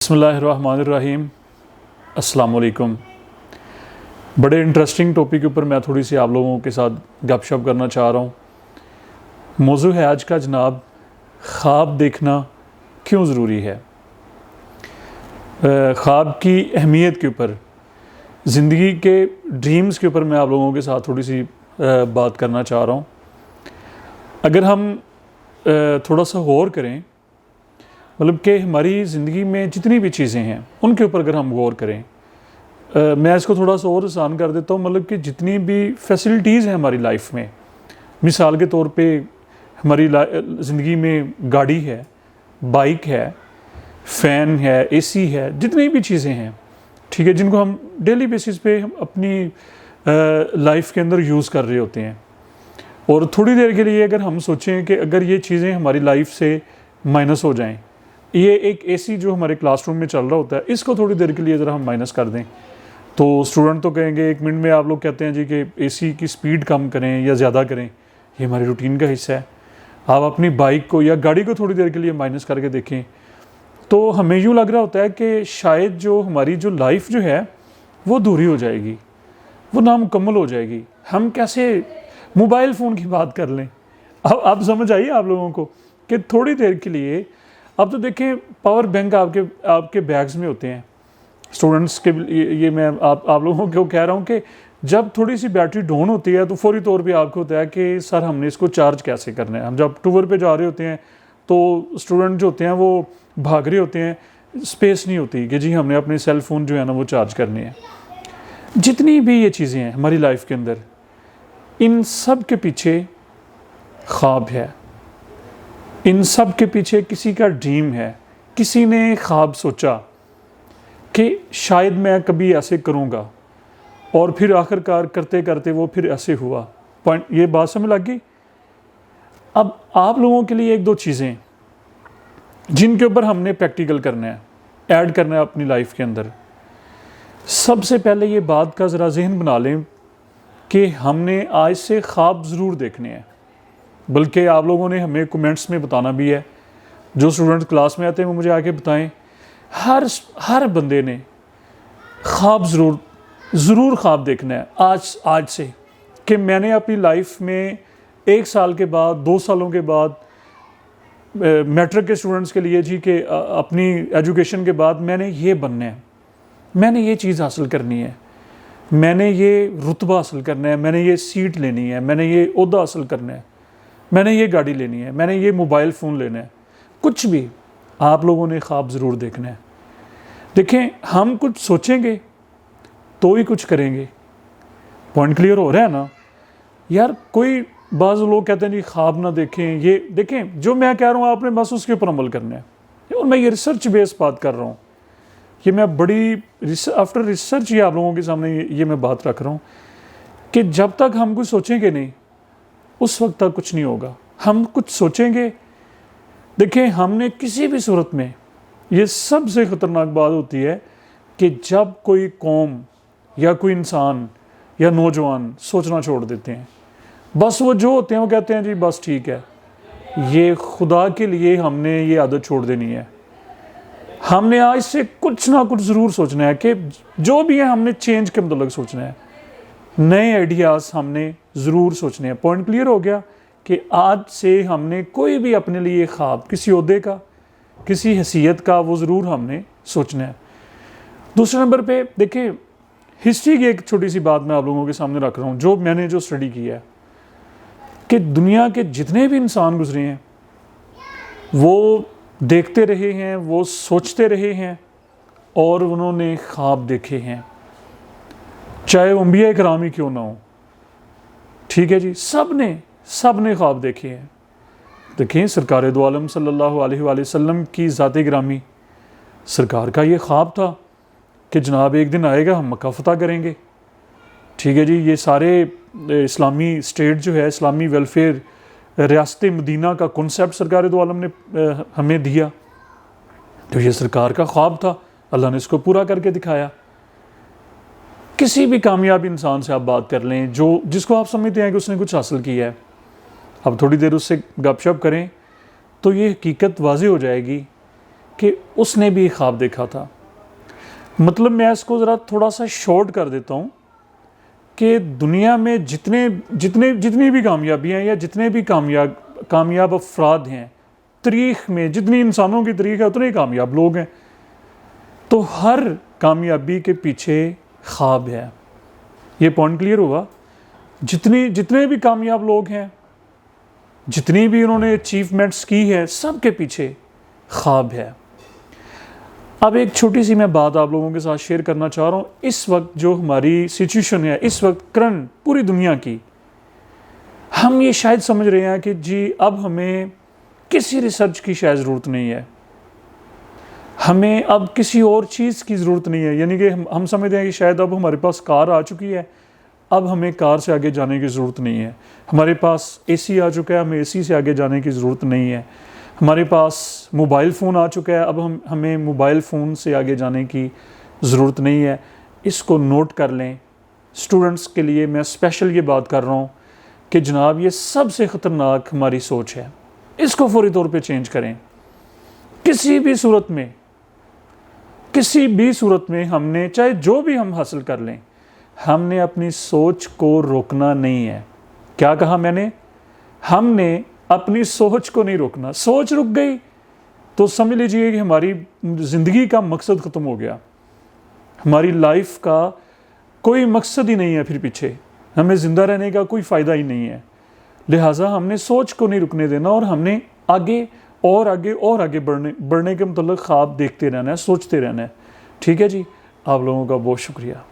बिस्मिल्लाहिर्रहमानिर्रहीम। अस्सलाम वालेकुम। बड़े इंटरेस्टिंग टॉपिक के ऊपर मैं थोड़ी सी आप लोगों के साथ गपशप करना चाह रहा हूँ। मौजू है आज का जनाब, ख्वाब देखना क्यों ज़रूरी है। ख्वाब की अहमियत के ऊपर, ज़िंदगी के ड्रीम्स के ऊपर मैं आप लोगों के साथ थोड़ी सी बात करना चाह रहा हूँ। अगर हम थोड़ा सा गौर करें, मतलब कि हमारी ज़िंदगी में जितनी भी चीज़ें हैं उनके ऊपर अगर हम गौर करें, मैं इसको थोड़ा सा और आसान कर देता हूँ। मतलब कि जितनी भी फैसिलिटीज़ हैं हमारी लाइफ में, मिसाल के तौर पे हमारी ज़िंदगी में गाड़ी है, बाइक है, फ़ैन है, एसी है, जितनी भी चीज़ें हैं, ठीक है, जिनको हम डेली बेसिस पे हम अपनी लाइफ के अंदर यूज़ कर रहे होते हैं। और थोड़ी देर के लिए अगर हम सोचें कि अगर ये चीज़ें हमारी लाइफ से माइनस हो जाएं, ये एक एसी जो हमारे क्लासरूम में चल रहा होता है, इसको थोड़ी देर के लिए ज़रा हम माइनस कर दें, तो स्टूडेंट तो कहेंगे 1 मिनट में आप लोग कहते हैं जी कि एसी की स्पीड कम करें या ज़्यादा करें, ये हमारी रूटीन का हिस्सा है। आप अपनी बाइक को या गाड़ी को थोड़ी देर के लिए माइनस करके देखें, तो हमें यूँ लग रहा होता है कि शायद जो हमारी जो लाइफ जो है वो अधूरी हो जाएगी, वो नामुकम्मल हो जाएगी। हम कैसे मोबाइल फ़ोन की बात कर लें। अब समझ आइए आप लोगों को कि थोड़ी देर के लिए, अब तो देखें पावर बैंक आपके बैग्स में होते हैं स्टूडेंट्स के। ये मैं आप लोगों को कह रहा हूँ कि जब थोड़ी सी बैटरी डाउन होती है तो फौरी तौर पे आपको होता है कि सर हमने इसको चार्ज कैसे करना है। हम जब टूर पे जा रहे होते हैं तो स्टूडेंट जो होते हैं वो भाग रहे होते हैं, स्पेस नहीं होती कि जी हमने अपने सेल फ़ोन जो है ना वो चार्ज करने हैं। जितनी भी ये चीज़ें हैं हमारी लाइफ के अंदर, इन सब के पीछे ख्वाब है, इन सब के पीछे किसी का ड्रीम है। किसी ने ख्वाब सोचा कि शायद मैं कभी ऐसे करूँगा, और फिर आखिरकार करते करते वो फिर ऐसे हुआ। पॉइंट, ये बात समझ लग गई। अब आप लोगों के लिए 1-2 चीज़ें जिनके ऊपर हमने प्रैक्टिकल करना है, ऐड करना है अपनी लाइफ के अंदर। सबसे पहले ये बात का ज़रा जहन बना लें कि हमने आज से ख्वाब ज़रूर देखने हैं, बल्कि आप लोगों ने हमें कमेंट्स में बताना भी है। जो स्टूडेंट क्लास में आते हैं वो मुझे आके बताएं। हर बंदे ने ख्वाब ज़रूर ख्वाब देखना है आज से, कि मैंने अपनी लाइफ में 1 साल के बाद, 2 सालों के बाद, मैट्रिक के स्टूडेंट्स के लिए जी कि अपनी एजुकेशन के बाद मैंने ये बनना है, मैंने ये चीज़ हासिल करनी है, मैंने ये रुतबा हासिल करना है, मैंने ये सीट लेनी है, मैंने ये ओहदा हासिल करना है, मैंने ये गाड़ी लेनी है, मैंने ये मोबाइल फ़ोन लेना है। कुछ भी आप लोगों ने ख्वाब ज़रूर देखना है। देखें, हम कुछ सोचेंगे तो ही कुछ करेंगे। पॉइंट क्लियर हो रहा है ना यार। कोई बाज़ लोग कहते हैं जी ख्वाब ना देखें, ये देखें, जो मैं कह रहा हूँ आपने बस उसके ऊपर अमल करना है। और मैं ये रिसर्च बेस्ड बात कर रहा हूँ, ये मैं बड़ी आफ्टर रिसर्च ही आप लोगों के सामने ये मैं बात रख रहा हूँ कि जब तक हम कुछ सोचेंगे नहीं, उस वक्त तक कुछ नहीं होगा। हम कुछ सोचेंगे। देखिए, हमने किसी भी सूरत में, ये सबसे ख़तरनाक बात होती है कि जब कोई कौम या कोई इंसान या नौजवान सोचना छोड़ देते हैं, बस वो जो होते हैं वो कहते हैं जी बस ठीक है, ये खुदा के लिए हमने ये आदत छोड़ देनी है। हमने आज से कुछ ना कुछ ज़रूर सोचना है कि जो भी है हमने चेंज के मतलब सोचना है, नए आइडियाज़ हमने ज़रूर सोचने हैं। पॉइंट क्लियर हो गया कि आज से हमने कोई भी अपने लिए ख्वाब, किसी ओहदे का, किसी हैसियत का, वो ज़रूर हमने सोचना है। दूसरे नंबर पे देखिए, हिस्ट्री की एक छोटी सी बात मैं आप लोगों के सामने रख रहा हूँ, जो मैंने जो स्टडी किया है कि दुनिया के जितने भी इंसान गुजरे हैं वो देखते रहे हैं, वो सोचते रहे हैं, और उन्होंने ख्वाब देखे हैं, चाहे वो अंबिया इकराम ही क्यों ना हो। ठीक है जी, सब ने ख्वाब देखे हैं। देखें, सरकार दो आलम सल्लल्लाहु अलैहि वसल्लम की ज़ात गिरामी, सरकार का ये ख्वाब था कि जनाब एक दिन आएगा हम मक्का फतह करेंगे। ठीक है जी, ये सारे इस्लामी स्टेट जो है, इस्लामी वेलफेयर, रियासत मदीना का कॉन्सेप्ट सरकार दो आलम ने हमें दिया। तो ये सरकार का ख्वाब था, अल्लाह ने इसको पूरा करके दिखाया। किसी भी कामयाब इंसान से आप बात कर लें जो जिसको आप समझते हैं कि उसने कुछ हासिल किया है, अब थोड़ी देर उससे गपशप करें तो ये हकीकत वाज़ेह हो जाएगी कि उसने भी ख्वाब देखा था। मतलब मैं इसको ज़रा थोड़ा सा शॉर्ट कर देता हूँ कि दुनिया में जितनी भी कामयाबियाँ या जितने भी कामयाब अफराद हैं, तारीख़ में जितनी इंसानों की तारीख़ है उतने ही कामयाब लोग हैं। तो हर कामयाबी के पीछे ख्वाब है। ये पॉइंट क्लियर हुआ। जितने भी कामयाब लोग हैं, जितनी भी उन्होंने अचीवमेंट्स की है, सब के पीछे ख्वाब है। अब एक छोटी सी मैं बात आप लोगों के साथ शेयर करना चाह रहा हूँ। इस वक्त जो हमारी सिचुएशन है, इस वक्त करंट पूरी दुनिया की, हम ये शायद समझ रहे हैं कि जी अब हमें किसी रिसर्च की शायद ज़रूरत नहीं है, हमें अब किसी और चीज़ की ज़रूरत नहीं है। यानी कि हम समझते हैं कि शायद अब हमारे पास कार आ चुकी है, अब हमें कार से आगे जाने की ज़रूरत नहीं है। हमारे पास एसी आ चुका है, हमें एसी से आगे जाने की ज़रूरत नहीं है। हमारे पास मोबाइल फ़ोन आ चुका है, अब हमें मोबाइल फ़ोन से आगे जाने की ज़रूरत नहीं है। इसको नोट कर लें। स्टूडेंट्स के लिए मैं स्पेशल ये बात कर रहा हूँ कि जनाब ये सबसे ख़तरनाक हमारी सोच है। इसको फौरी तौर पे चेंज करें। किसी भी सूरत में हमने चाहे जो भी हम हासिल कर लें, हमने अपनी सोच को रोकना नहीं है। क्या कहा मैंने? हमने अपनी सोच को नहीं रोकना। सोच रुक गई तो समझ लीजिए कि हमारी ज़िंदगी का मकसद ख़त्म हो गया। हमारी लाइफ का कोई मकसद ही नहीं है, फिर पीछे हमें ज़िंदा रहने का कोई फ़ायदा ही नहीं है। लिहाजा हमने सोच को नहीं रुकने देना और हमने आगे और आगे बढ़ने के मतलब ख्वाब देखते रहना है, सोचते रहना है। ठीक है जी, आप लोगों का बहुत शुक्रिया।